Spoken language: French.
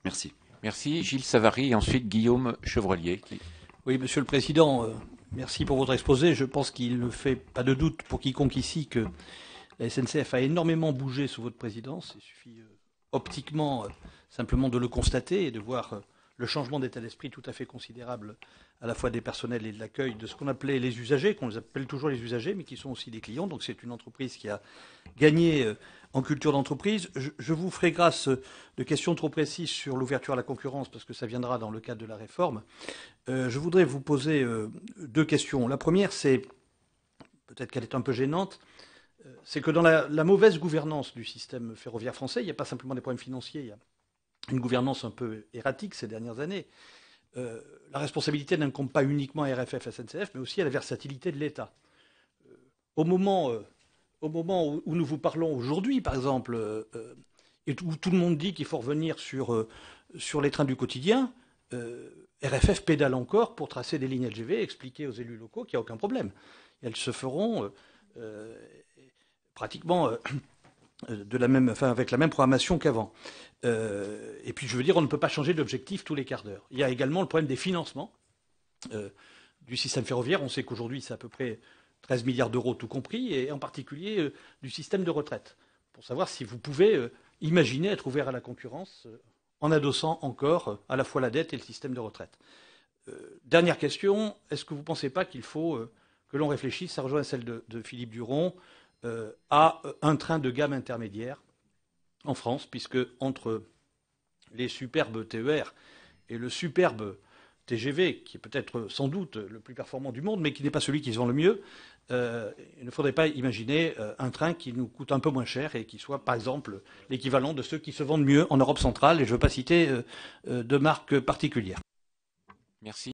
Merci. Merci. Gilles Savary et ensuite Guillaume Chevrelier. Oui, Monsieur le Président, merci pour votre exposé. Je pense qu'il ne fait pas de doute pour quiconque ici que la SNCF a énormément bougé sous votre présidence. Il suffit optiquement simplement de le constater et de voir le changement d'état d'esprit tout à fait considérable à la fois des personnels et de l'accueil de ce qu'on appelait les usagers, qu'on les appelle toujours les usagers, mais qui sont aussi des clients. Donc c'est une entreprise qui a gagné en culture d'entreprise. Je vous ferai grâce de questions trop précises sur l'ouverture à la concurrence, parce que ça viendra dans le cadre de la réforme. Je voudrais vous poser deux questions. La première, c'est, peut-être qu'elle est un peu gênante, c'est que dans la mauvaise gouvernance du système ferroviaire français, il n'y a pas simplement des problèmes financiers, il y a une gouvernance un peu erratique ces dernières années. La responsabilité n'incombe pas uniquement à RFF, SNCF, mais aussi à la versatilité de l'État. Au moment où nous vous parlons aujourd'hui, par exemple, et où tout le monde dit qu'il faut revenir sur les trains du quotidien, RFF pédale encore pour tracer des lignes LGV et expliquer aux élus locaux qu'il n'y a aucun problème. Et elles se feront pratiquement avec la même programmation qu'avant. Et puis, je veux dire, on ne peut pas changer d'objectif tous les quarts d'heure. Il y a également le problème des financements du système ferroviaire. On sait qu'aujourd'hui, c'est à peu près 13 milliards d'euros tout compris, et en particulier du système de retraite, pour savoir si vous pouvez imaginer être ouvert à la concurrence en adossant encore à la fois la dette et le système de retraite. Dernière question, est-ce que vous ne pensez pas qu'il faut que l'on réfléchisse, ça rejoint celle de Philippe Duron, à un train de gamme intermédiaire en France, puisque entre les superbes TER et le superbe TGV, qui est peut-être sans doute le plus performant du monde, mais qui n'est pas celui qui se vend le mieux, il ne faudrait pas imaginer un train qui nous coûte un peu moins cher et qui soit, par exemple, l'équivalent de ceux qui se vendent mieux en Europe centrale, et je ne veux pas citer de marque particulière. Merci.